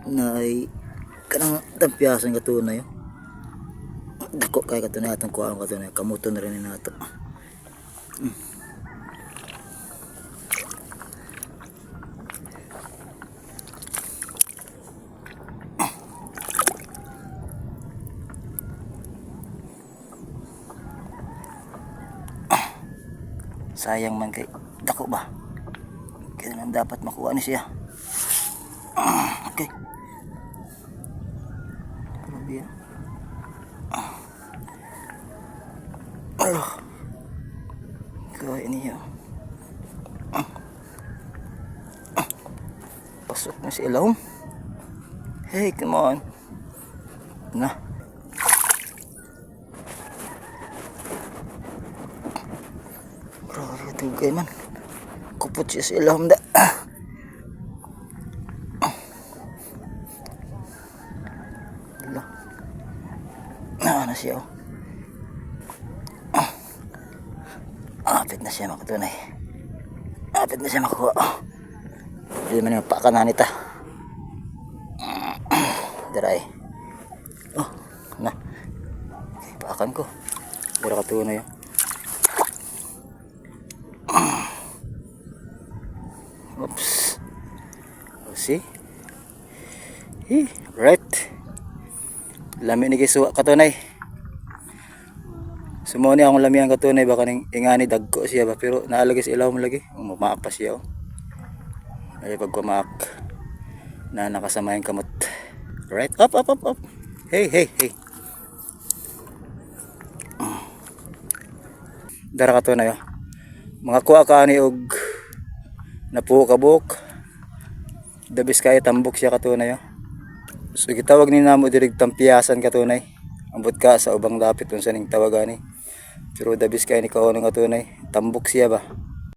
na ay kanang tampiasan katunay. Dako kay katunay atong kuhaan katunay kamuto na rin nato. Sayang man kay dako ba. Kaya naman dapat makuha ni siya. Okay. Grabe yan. Kaya niya. Pasok na si Ilawom. Hey, come on. Na. Grabe tugay man. Kupot siya si Ilawom da. Na siya oh. Apit na siya makatunay. Apit na siya makuha. Hindi man yung pakanahan nita. Daray. Oh, na. Okay, paakan ko. Pura katunay oh. Oops. Oh, see? Right. Lami ni kisuwa katunay. Sumuni akong lamihan katunay baka ning ingani dagko siya ba pero naalagay sa ilaw mo lagi. Umaak pa siya oh. Ay pagkumaak na nakasama yung kamot. Right, up. Hey. Dara katunay oh. Mga kuha ka ni og napuo kabuk. Dabis kay tambok siya katunay oh. So gitawag ni namo diri tampiasan katunay. Ambot ka sa ubang dapit unsa ning tawagani. Pero dabis kay ni kaon nga tunay, tambok siya ba.